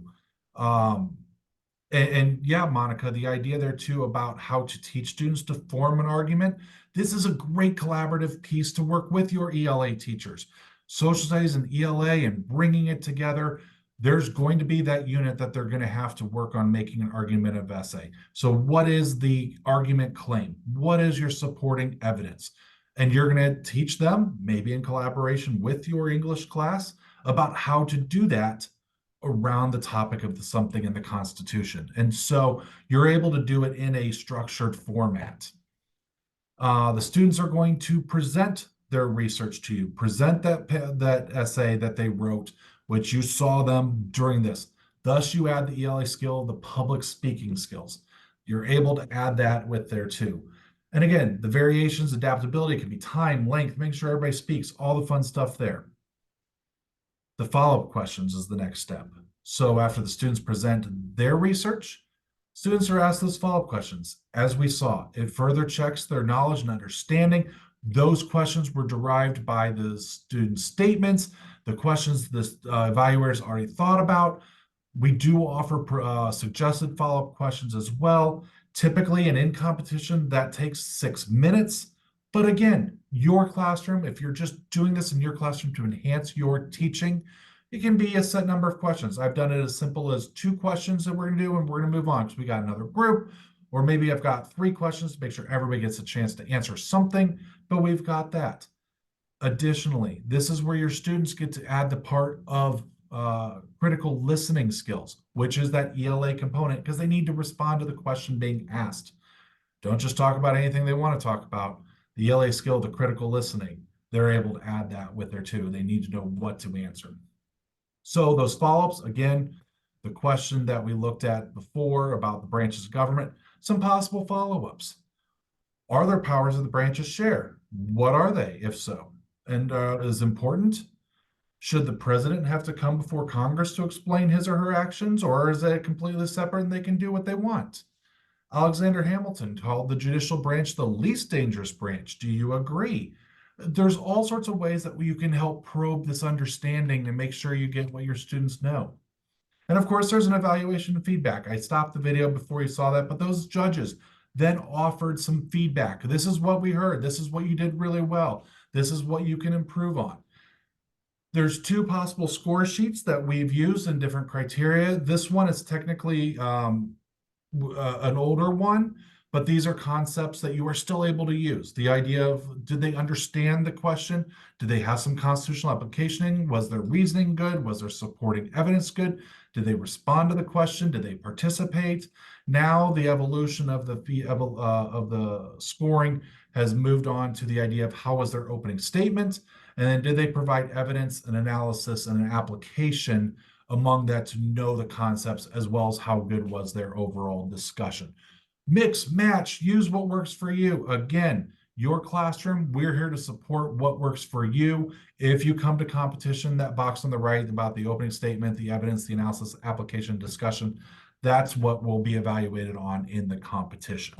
And yeah, Monica, the idea there too about how to teach students to form an argument. This is a great collaborative piece to work with your ELA teachers. Social studies and ELA and bringing it together. There's going to be that unit that they're going to have to work on making an argumentative essay. So what is the argument claim? What is your supporting evidence? And you're going to teach them, maybe in collaboration with your English class, about how to do that around the topic of something in the Constitution. And so you're able to do it in a structured format. The students are going to present their research to you, present that essay that they wrote, which you saw them during this. Thus, you add the ELA skill, the public speaking skills. You're able to add that with there too. And again, the variations, adaptability can be time, length, making sure everybody speaks, all the fun stuff there. The follow-up questions is the next step. So after the students present their research, students are asked those follow-up questions. As we saw, it further checks their knowledge and understanding. Those questions were derived by the student statements, the questions the evaluators already thought about. We do offer suggested follow-up questions as well. Typically, and in competition, that takes 6 minutes. But again, your classroom, if you're just doing this in your classroom to enhance your teaching, it can be a set number of questions. I've done it as simple as 2 questions that we're going to do, and we're going to move on because we got another group. Or maybe I've got 3 questions to make sure everybody gets a chance to answer something, but we've got that. Additionally, this is where your students get to add the part of critical listening skills, which is that ELA component, because they need to respond to the question being asked. Don't just talk about anything they want to talk about. The ELA skill, the critical listening, they're able to add that with there too. They need to know what to answer. So those follow-ups, again, the question that we looked at before about the branches of government, some possible follow-ups. Are there powers that the branches share? What are they, if so? And is important? Should the president have to come before Congress to explain his or her actions, or is it completely separate and they can do what they want? Alexander Hamilton called the judicial branch the least dangerous branch. Do you agree? There's all sorts of ways that you can help probe this understanding and make sure you get what your students know. And of course, there's an evaluation and feedback. I stopped the video before you saw that, but those judges then offered some feedback. This is what we heard. This is what you did really well. This is what you can improve on. There's 2 possible score sheets that we've used in different criteria. This one is technically an older one, but these are concepts that you are still able to use. The idea of, did they understand the question? Did they have some constitutional application? Was their reasoning good? Was their supporting evidence good? Did they respond to the question? Did they participate? Now the evolution of the scoring has moved on to the idea of how was their opening statement, and then did they provide evidence and analysis and an application among that to know the concepts, as well as how good was their overall discussion. Mix, match, use what works for you. Again, your classroom, we're here to support what works for you. If you come to competition, that box on the right about the opening statement, the evidence, the analysis, application, discussion, that's what will be evaluated on in the competition.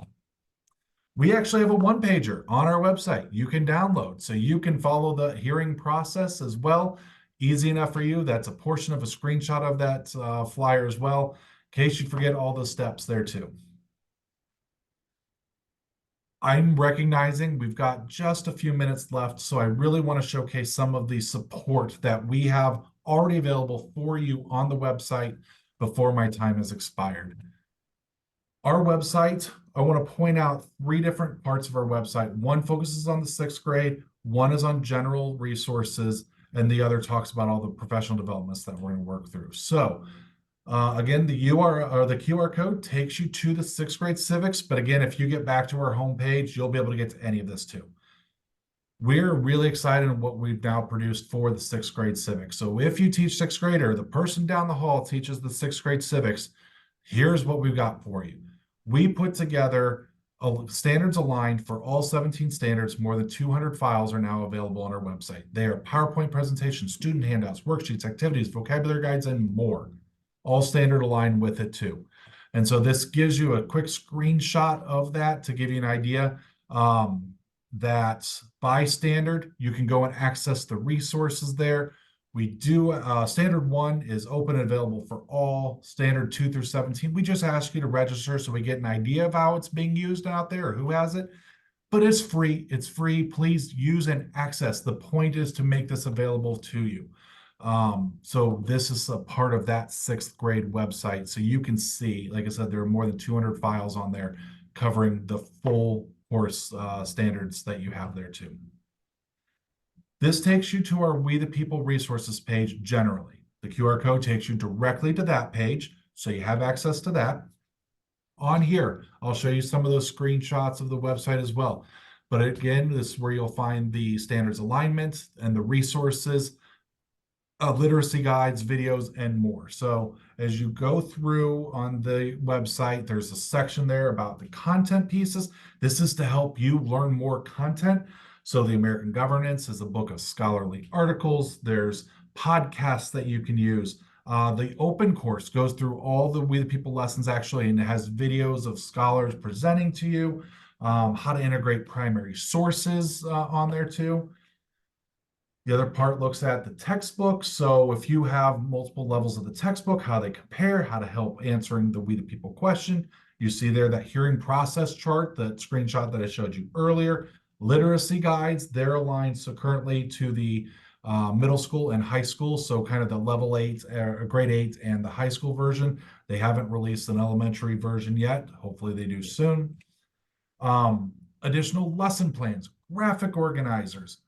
We actually have a one-pager on our website you can download, so you can follow the hearing process as well. Easy enough for you. That's a portion of a screenshot of that flyer as well, in case you forget all the steps there too. I'm recognizing we've got just a few minutes left, so I really want to showcase some of the support that we have already available for you on the website before my time has expired. Our website, I want to point out 3 different parts of our website. One focuses on the 6th grade, one is on general resources, and the other talks about all the professional developments that we're going to work through. So again, the URL or the QR code takes you to the 6th grade civics. But again, if you get back to our homepage, you'll be able to get to any of this too. We're really excited in what we've now produced for the 6th grade civics. So if you teach 6th grade or the person down the hall teaches the 6th grade civics, here's what we've got for you. We put together standards aligned for all 17 standards. More than 200 files are now available on our website. They are PowerPoint presentations, student handouts, worksheets, activities, vocabulary guides, and more. All standard aligned with it too. And so this gives you a quick screenshot of that to give you an idea that by standard, you can go and access the resources there. We do, standard 1 is open and available for all. Standard 2 through 17, we just ask you to register so we get an idea of how it's being used out there or who has it. But it's free. It's free. Please use and access. The point is to make this available to you. So this is a part of that 6th grade website. So you can see, like I said, there are more than 200 files on there covering the full course standards that you have there too. This takes you to our We the People resources page generally. The QR code takes you directly to that page, so you have access to that. On here, I'll show you some of those screenshots of the website as well. But again, this is where you'll find the standards alignment and the resources, literacy guides, videos, and more. So as you go through on the website, there's a section there about the content pieces. This is to help you learn more content. So the American Governance is a book of scholarly articles. There's podcasts that you can use. The open course goes through all the We the People lessons actually, and it has videos of scholars presenting to you, how to integrate primary sources on there too. The other part looks at the textbook. So if you have multiple levels of the textbook, how they compare, how to help answering the We the People question. You see there that hearing process chart, that screenshot that I showed you earlier. Literacy guides, they're aligned so currently to the middle school and high school. So kind of the level 8, grade 8 and the high school version. They haven't released an elementary version yet. Hopefully they do soon. Additional lesson plans, graphic organizers,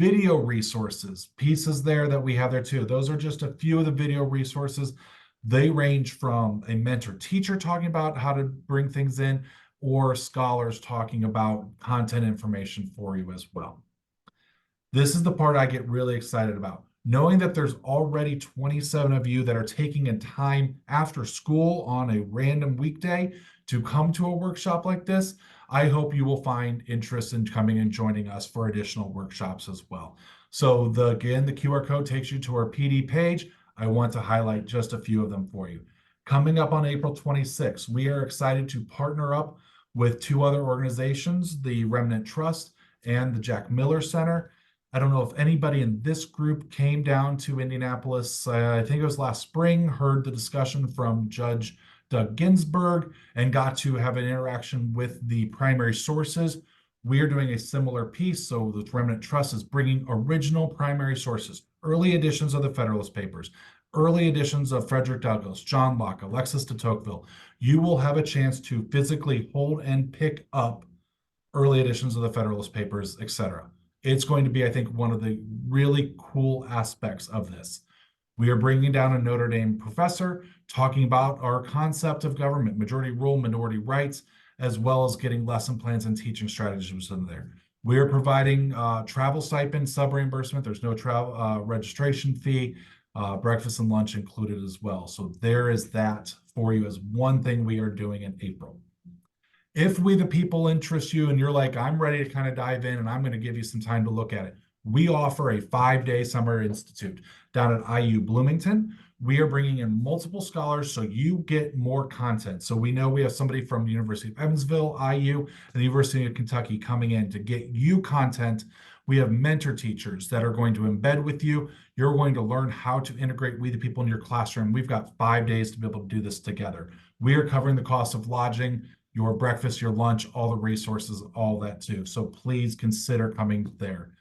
video resources, pieces there that we have there too. Those are just a few of the video resources. They range from a mentor teacher talking about how to bring things in, or scholars talking about content information for you as well. This is the part I get really excited about. Knowing that there's already 27 of you that are taking a time after school on a random weekday to come to a workshop like this, I hope you will find interest in coming and joining us for additional workshops as well. So again, the QR code takes you to our PD page. I want to highlight just a few of them for you. Coming up on April 26th, we are excited to partner up with 2 other organizations, the Remnant Trust and the Jack Miller Center. I don't know if anybody in this group came down to Indianapolis, I think it was last spring, heard the discussion from Judge Doug Ginsburg and got to have an interaction with the primary sources. We are doing a similar piece. So the Remnant Trust is bringing original primary sources, early editions of the Federalist Papers, early editions of Frederick Douglass, John Locke, Alexis de Tocqueville. You will have a chance to physically hold and pick up early editions of the Federalist Papers, etc. It's going to be, I think, one of the really cool aspects of this. We are bringing down a Notre Dame professor talking about our concept of government, majority rule, minority rights, as well as getting lesson plans and teaching strategies in there. We are providing travel stipend, sub reimbursement. There's no travel registration fee, breakfast and lunch included as well. So there is that for you as one thing we are doing in April. If We the People interest you and you're like, I'm ready to kind of dive in and I'm going to give you some time to look at it, we offer a 5-day summer institute down at IU Bloomington. We are bringing in multiple scholars so you get more content. So we know we have somebody from the University of Evansville, IU, and the University of Kentucky coming in to get you content. We have mentor teachers that are going to embed with you. You're going to learn how to integrate We the People in your classroom. We've got 5 days to be able to do this together. We are covering the cost of lodging, your breakfast, your lunch, all the resources, all that too. So please consider coming there.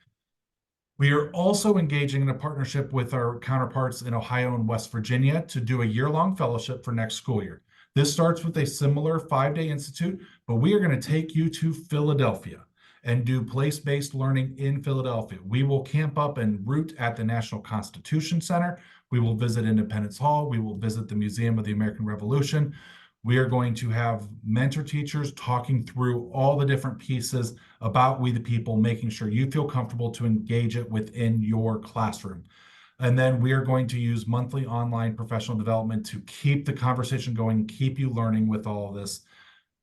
We are also engaging in a partnership with our counterparts in Ohio and West Virginia to do a year-long fellowship for next school year. This starts with a similar 5-day institute, but we are going to take you to Philadelphia and do place-based learning in Philadelphia. We will camp up en route at the National Constitution Center. We will visit Independence Hall. We will visit the Museum of the American Revolution. We are going to have mentor teachers talking through all the different pieces about We the People, making sure you feel comfortable to engage it within your classroom. And then we are going to use monthly online professional development to keep the conversation going, keep you learning with all of this.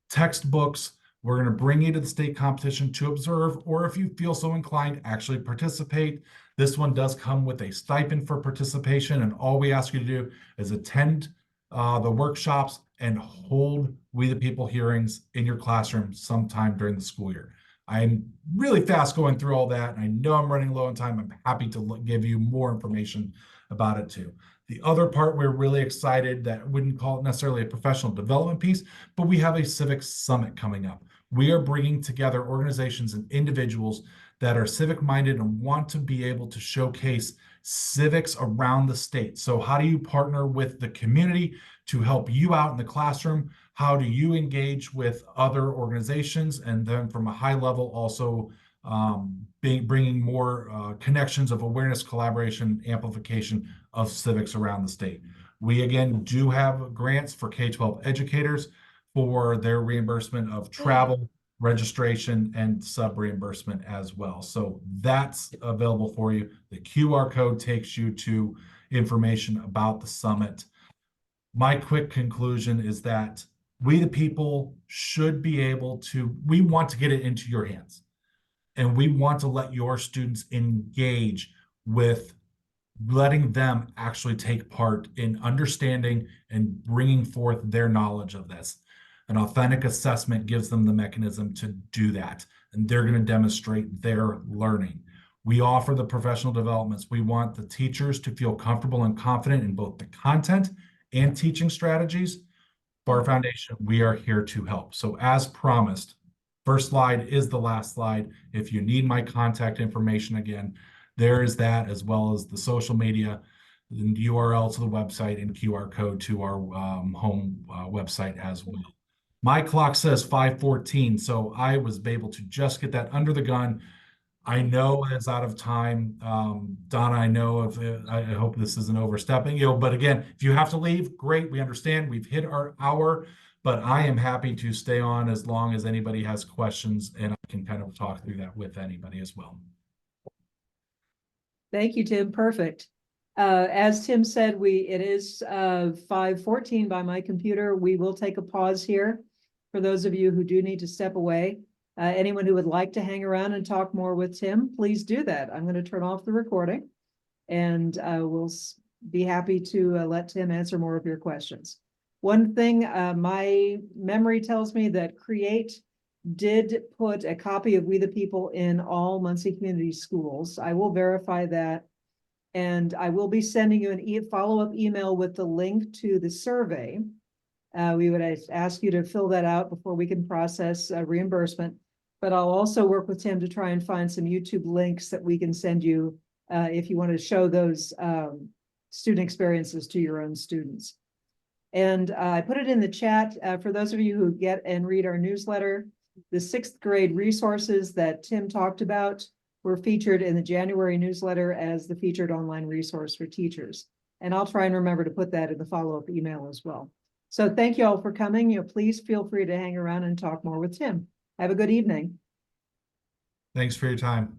Textbooks, we're going to bring you to the state competition to observe, or if you feel so inclined, actually participate. This one does come with a stipend for participation, and all we ask you to do is attend the workshops and hold We the People hearings in your classroom sometime during the school year. I'm really fast going through all that, and I know I'm running low on time. I'm happy to give you more information about it too. The other part, we're really excited that wouldn't call it necessarily a professional development piece, but we have a civic summit coming up. We are bringing together organizations and individuals that are civic minded and want to be able to showcase civics around the state. So how do you partner with the community to help you out in the classroom? How do you engage with other organizations? And then from a high level, also bringing more connections of awareness, collaboration, amplification of civics around the state. We, again, do have grants for K-12 educators for their reimbursement of travel, registration, and sub-reimbursement as well. So that's available for you. The QR code takes you to information about the summit. My quick conclusion is that We the People should be able to, we want to get it into your hands. And we want to let your students engage with letting them actually take part in understanding and bringing forth their knowledge of this. An authentic assessment gives them the mechanism to do that, and they're going to demonstrate their learning. We offer the professional developments. We want the teachers to feel comfortable and confident in both the content and teaching strategies. For our foundation, we are here to help. So as promised, first slide is the last slide. If you need my contact information, again, there is that, as well as the social media, the URL to the website, and QR code to our home website as well. My clock says 5:14, so I was able to just get that under the gun. I know it's out of time. Donna, I know if I hope this isn't overstepping, but again, if you have to leave, great. We understand we've hit our hour, but I am happy to stay on as long as anybody has questions, and I can kind of talk through that with anybody as well. Thank you, Tim. Perfect. As Tim said, it is 5:14 by my computer. We will take a pause here for those of you who do need to step away. Anyone who would like to hang around and talk more with Tim, please do that. I'm going to turn off the recording, and we'll be happy to let Tim answer more of your questions. One thing, my memory tells me that Create did put a copy of We the People in all Muncie Community Schools. I will verify that, and I will be sending you an follow-up email with the link to the survey. We would ask you to fill that out before we can process reimbursement, but I'll also work with Tim to try and find some YouTube links that we can send you if you want to show those student experiences to your own students. And I put it in the chat for those of you who get and read our newsletter. The 6th grade resources that Tim talked about were featured in the January newsletter as the featured online resource for teachers. And I'll try and remember to put that in the follow-up email as well. So thank you all for coming. Please feel free to hang around and talk more with Tim. Have a good evening. Thanks for your time.